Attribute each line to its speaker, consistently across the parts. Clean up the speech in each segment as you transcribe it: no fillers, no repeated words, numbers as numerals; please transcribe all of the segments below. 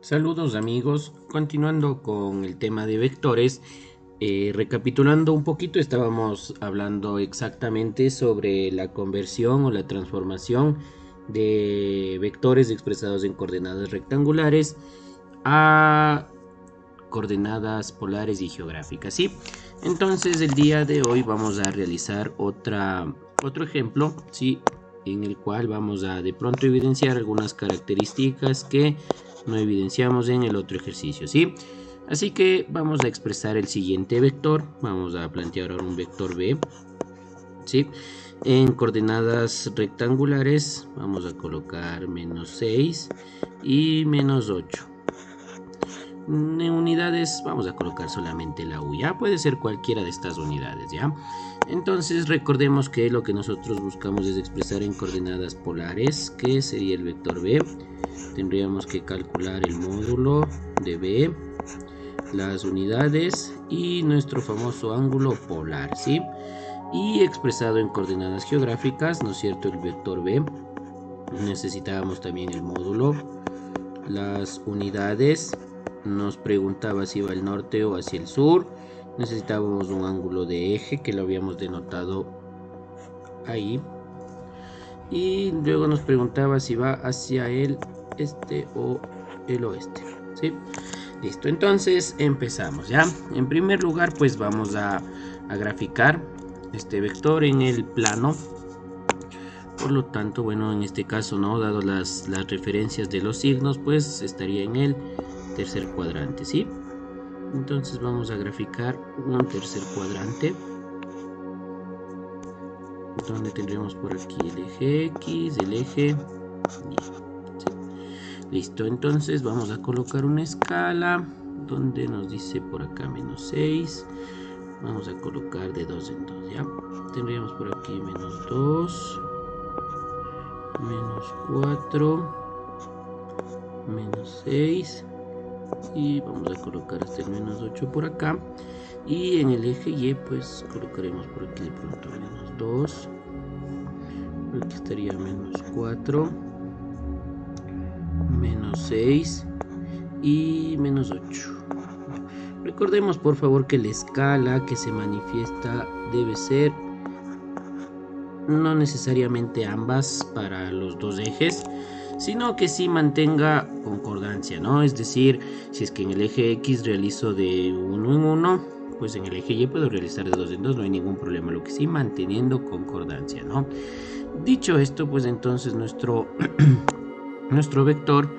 Speaker 1: Saludos amigos, continuando con el tema de vectores, recapitulando un poquito, estábamos hablando exactamente sobre la conversión o la transformación de vectores expresados en coordenadas rectangulares a coordenadas polares y geográficas, ¿sí? Entonces el día de hoy vamos a realizar otro ejemplo, ¿sí? En el cual vamos a de pronto evidenciar algunas características que no evidenciamos en el otro ejercicio, ¿sí? Así que vamos a expresar el siguiente vector. Vamos a plantear ahora un vector B, ¿sí? En coordenadas rectangulares vamos a colocar menos 6 y menos 8. En unidades vamos a colocar solamente la U, ya puede ser cualquiera de estas unidades, ya. Entonces recordemos que lo que nosotros buscamos es expresar en coordenadas polares, que sería el vector B. Tendríamos que calcular el módulo de B, las unidades y nuestro famoso ángulo polar, ¿sí? Y expresado en coordenadas geográficas, ¿no es cierto? El vector B, necesitábamos también el módulo, las unidades, nos preguntaba si iba al norte o hacia el sur, necesitábamos un ángulo de eje que lo habíamos denotado ahí, y luego nos preguntaba si va hacia el este o el oeste, ¿sí? Listo, entonces empezamos, ¿ya? En primer lugar, pues vamos a graficar este vector en el plano. Por lo tanto, bueno, en este caso, ¿no? Dado las referencias de los signos, pues estaría en el tercer cuadrante, ¿sí? Entonces vamos a graficar un tercer cuadrante, donde tendremos por aquí el eje X, el eje Y, ¿sí? Listo, entonces vamos a colocar una escala donde nos dice por acá menos 6. Vamos a colocar de 2 en 2, ¿ya? Tendríamos por aquí menos 2, menos 4, menos 6, y vamos a colocar hasta el menos 8 por acá. Y en el eje Y pues colocaremos por aquí de pronto menos 2, por aquí estaría menos 4, menos 6 y menos 8. Recordemos por favor que la escala que se manifiesta debe ser no necesariamente ambas para los dos ejes, sino que sí mantenga concordancia, ¿no? Es decir, si es que en el eje X realizo de 1 en 1, pues en el eje Y puedo realizar de 2 en 2, no hay ningún problema, lo que sí manteniendo concordancia, ¿no? Dicho esto, pues entonces nuestro vector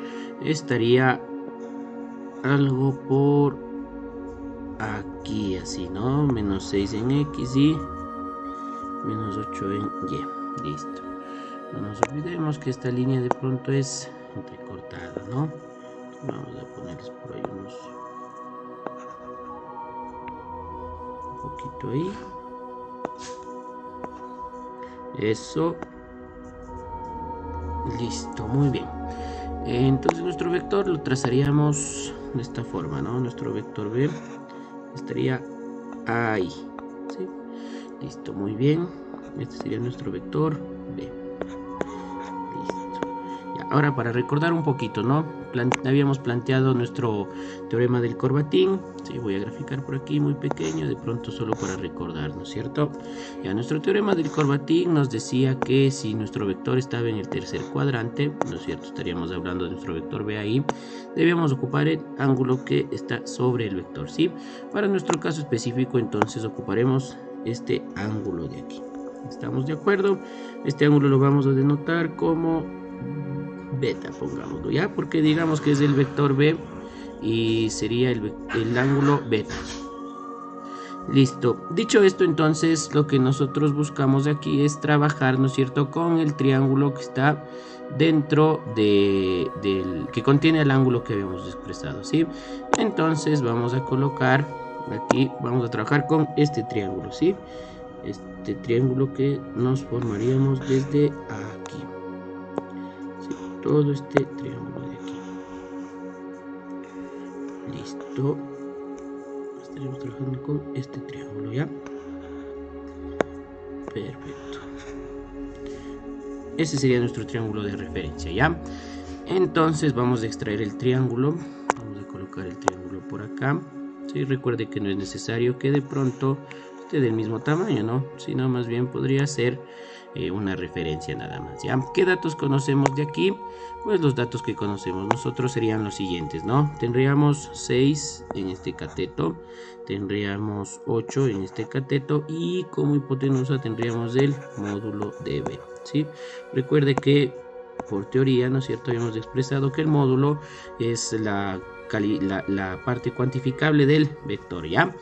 Speaker 1: estaría algo por aquí, así, ¿no? Menos 6 en X y menos 8 en Y. Listo. No nos olvidemos que esta línea de pronto es entrecortada, ¿no? Vamos a ponerles por ahí un poquito ahí. Eso. Listo, muy bien. Entonces nuestro vector lo trazaríamos de esta forma, ¿no? Nuestro vector B estaría ahí, ¿sí? Listo, muy bien. Este sería nuestro vector B. Listo. Ya, ahora para recordar un poquito, ¿no? Habíamos planteado nuestro teorema del Corbatín. Sí, voy a graficar por aquí muy pequeño, de pronto solo para recordar, ¿no es cierto? Ya, nuestro teorema del Corbatín nos decía que si nuestro vector estaba en el tercer cuadrante, ¿no es cierto? Estaríamos hablando de nuestro vector B ahí. Debíamos ocupar el ángulo que está sobre el vector, ¿sí? Para nuestro caso específico, entonces ocuparemos este ángulo de aquí. ¿Estamos de acuerdo? Este ángulo lo vamos a denotar como beta, pongámoslo, ¿ya? Porque digamos que es el vector B y sería el ángulo beta. Listo. Dicho esto, entonces lo que nosotros buscamos aquí es trabajar, ¿no es cierto?, con el triángulo que está dentro del que contiene el ángulo que habíamos expresado, ¿sí? Entonces vamos a colocar aquí, vamos a trabajar con este triángulo, ¿sí? Este triángulo que nos formaríamos desde aquí, ¿sí? Todo este triángulo de aquí. Listo. Estaremos trabajando con este triángulo, ¿ya? Perfecto. Ese sería nuestro triángulo de referencia, ¿ya? Entonces vamos a extraer el triángulo colocar el triángulo por acá. Sí, recuerde que no es necesario que de pronto esté del mismo tamaño, ¿no? Sino más bien podría ser una referencia nada más, ¿ya? ¿Qué datos conocemos de aquí? Pues los datos que conocemos nosotros serían los siguientes, ¿no? Tendríamos 6 en este cateto, tendríamos 8 en este cateto y como hipotenusa tendríamos el módulo de B, ¿sí? Recuerde que por teoría, ¿no es cierto?, habíamos expresado que el módulo es la parte cuantificable del vector, ¿ya?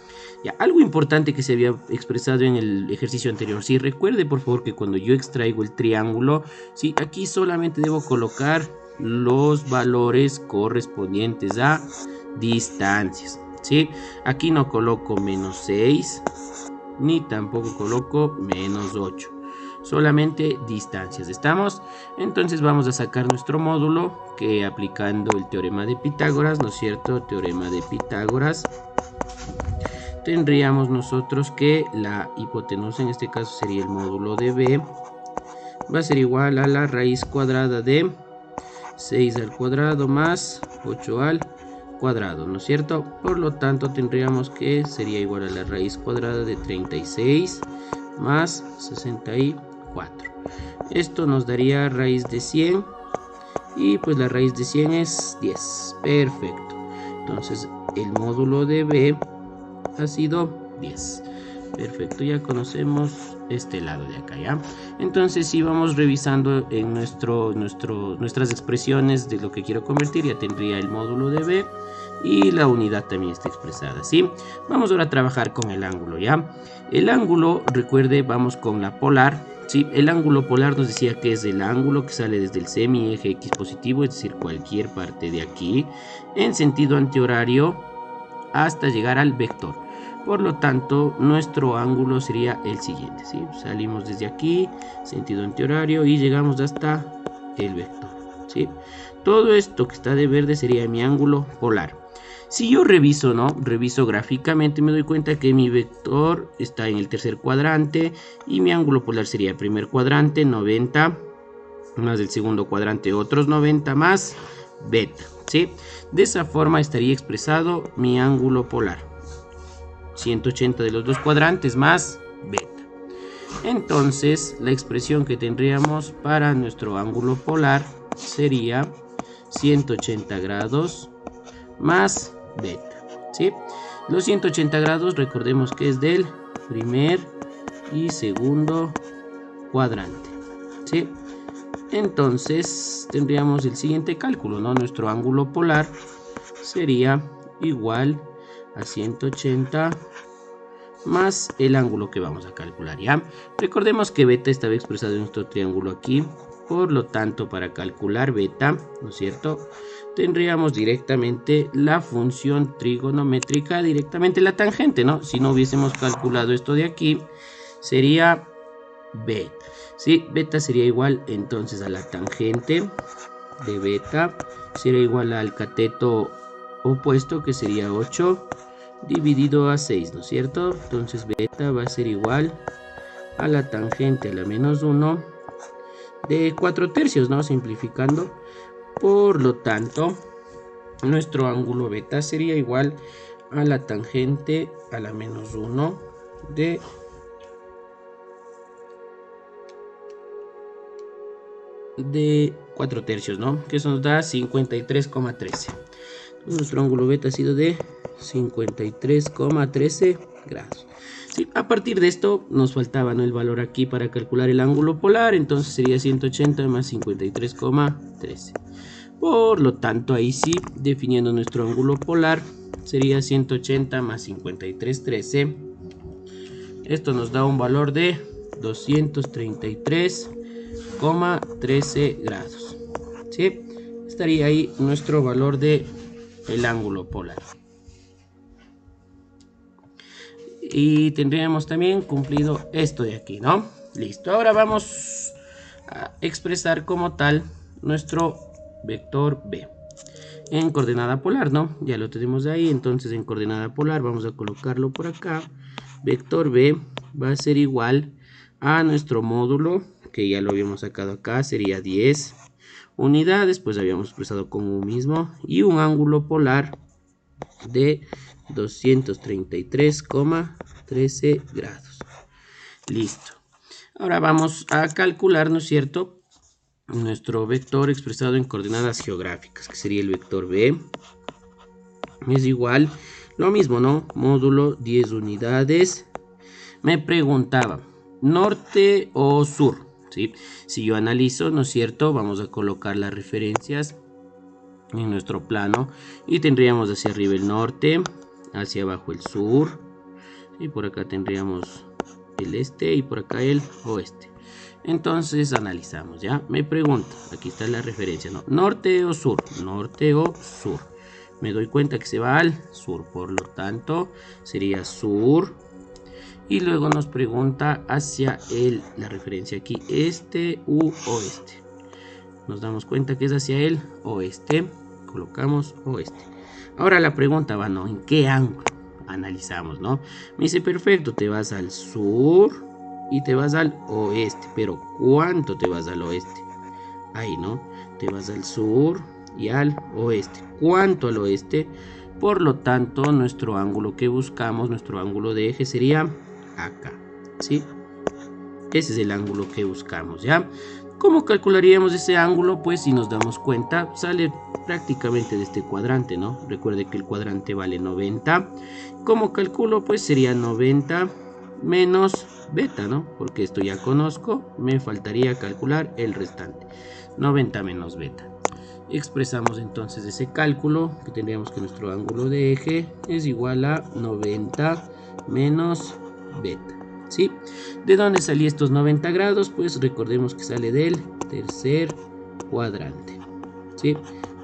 Speaker 1: Ya, algo importante que se había expresado en el ejercicio anterior, sí, recuerde por favor que cuando yo extraigo el triángulo, sí, aquí solamente debo colocar los valores correspondientes a distancias, ¿sí? Aquí no coloco menos 6, ni tampoco coloco menos 8. Solamente distancias, ¿estamos? Entonces vamos a sacar nuestro módulo que aplicando el teorema de Pitágoras, ¿no es cierto? Teorema de Pitágoras. Tendríamos nosotros que la hipotenusa en este caso sería el módulo de B. Va a ser igual a la raíz cuadrada de 6 al cuadrado más 8 al cuadrado, ¿no es cierto? Por lo tanto tendríamos que sería igual a la raíz cuadrada de 36 más 64. Esto nos daría raíz de 100 y pues la raíz de 100 es 10. Perfecto. Entonces el módulo de B ha sido 10. Perfecto, ya conocemos este lado de acá, ¿ya? Entonces si vamos revisando en nuestras expresiones de lo que quiero convertir, ya tendría el módulo de B y la unidad también está expresada, ¿sí? Vamos ahora a trabajar con el ángulo, ¿ya? El ángulo, recuerde, vamos con la polar, ¿sí? El ángulo polar nos decía que es el ángulo que sale desde el semieje X positivo, es decir, cualquier parte de aquí, en sentido antihorario hasta llegar al vector. Por lo tanto, nuestro ángulo sería el siguiente, ¿sí? Salimos desde aquí, sentido antihorario, y llegamos hasta el vector, ¿sí? Todo esto que está de verde sería mi ángulo polar. Si yo reviso, ¿no? Reviso gráficamente, me doy cuenta que mi vector está en el tercer cuadrante y mi ángulo polar sería el primer cuadrante, 90, más el segundo cuadrante otros 90 más beta, ¿sí? De esa forma estaría expresado mi ángulo polar. 180 de los dos cuadrantes más beta. Entonces la expresión que tendríamos para nuestro ángulo polar sería 180 grados más beta, ¿sí? Los 180 grados recordemos que es del primer y segundo cuadrante, ¿sí? Entonces tendríamos el siguiente cálculo, ¿no? Nuestro ángulo polar sería igual a 180 más el ángulo que vamos a calcular, ¿ya? Recordemos que beta estaba expresado en nuestro triángulo aquí, por lo tanto para calcular beta, ¿no es cierto?, tendríamos directamente la función trigonométrica, directamente la tangente, ¿no? Si no hubiésemos calculado esto de aquí, sería beta, ¿sí? Beta sería igual entonces a la tangente de beta, sería igual al cateto opuesto que sería 8 dividido a 6, ¿no es cierto? Entonces beta va a ser igual a la tangente a la menos 1 de 4 tercios, ¿no? Simplificando. Por lo tanto, nuestro ángulo beta sería igual a la tangente a la menos 1 de 4 tercios, ¿no? Que eso nos da 53,13. Nuestro ángulo beta ha sido de 53,13 grados. Sí, a partir de esto nos faltaba, ¿no?, el valor aquí para calcular el ángulo polar, entonces sería 180 más 53,13. Por lo tanto, ahí sí, definiendo nuestro ángulo polar, sería 180 más 53,13. Esto nos da un valor de 233,13 grados. ¿Sí? Estaría ahí nuestro valor de el ángulo polar. Y tendríamos también cumplido esto de aquí, ¿no? Listo, ahora vamos a expresar como tal nuestro vector B en coordenada polar, ¿no? Ya lo tenemos ahí, entonces en coordenada polar vamos a colocarlo por acá. Vector B va a ser igual a nuestro módulo, que ya lo habíamos sacado acá, sería 10 unidades, pues habíamos expresado como mismo, y un ángulo polar de 233,13 grados. Listo. Ahora vamos a calcular, ¿no es cierto?, nuestro vector expresado en coordenadas geográficas, que sería el vector B. Es igual, lo mismo, ¿no? Módulo 10 unidades. Me preguntaba, ¿norte o sur? ¿Sí? Si yo analizo, ¿no es cierto?, vamos a colocar las referencias en nuestro plano y tendríamos hacia arriba el norte, hacia abajo el sur, y por acá tendríamos el este y por acá el oeste. Entonces analizamos, ¿ya? Me pregunta, aquí está la referencia, ¿no? ¿Norte o sur? Norte o sur. Me doy cuenta que se va al sur, por lo tanto sería sur. Y luego nos pregunta hacia la referencia aquí, este u oeste. Nos damos cuenta que es hacia el oeste, colocamos oeste. Ahora la pregunta va, ¿no? ¿En qué ángulo? Analizamos, ¿no? Me dice, perfecto, te vas al sur y te vas al oeste, pero ¿cuánto te vas al oeste? Ahí, ¿no? Te vas al sur y al oeste. ¿Cuánto al oeste? Por lo tanto, nuestro ángulo que buscamos, nuestro ángulo de eje sería acá, ¿sí? Ese es el ángulo que buscamos, ¿ya? ¿Cómo calcularíamos ese ángulo? Pues si nos damos cuenta, sale prácticamente de este cuadrante, ¿no? Recuerde que el cuadrante vale 90. ¿Cómo calculo? Pues sería 90 menos beta, ¿no? Porque esto ya conozco, me faltaría calcular el restante. 90 menos beta. Expresamos entonces ese cálculo, que tendríamos que nuestro ángulo de eje es igual a 90 menos beta. ¿Sí? ¿De dónde salía estos 90 grados? Pues recordemos que sale del tercer cuadrante. ¿Sí?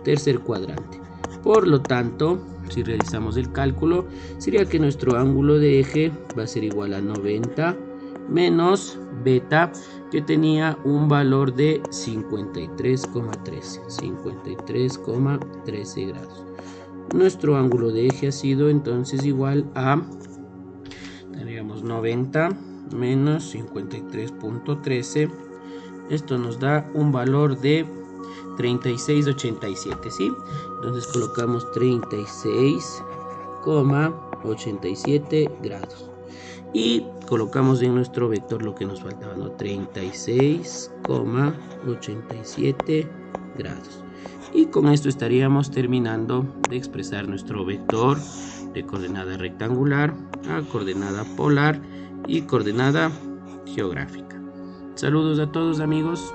Speaker 1: Tercer cuadrante. Por lo tanto, si realizamos el cálculo, sería que nuestro ángulo de eje va a ser igual a 90 menos beta, que tenía un valor de 53,13. 53,13 grados. Nuestro ángulo de eje ha sido entonces igual a, tendríamos 90 menos 53,13. Esto nos da un valor de 36,87, ¿sí? Entonces colocamos 36,87 grados. Y colocamos en nuestro vector lo que nos faltaba, ¿no? 36,87 grados. Y con esto estaríamos terminando de expresar nuestro vector de coordenada rectangular a coordenada polar y coordenada geográfica. Saludos a todos, amigos.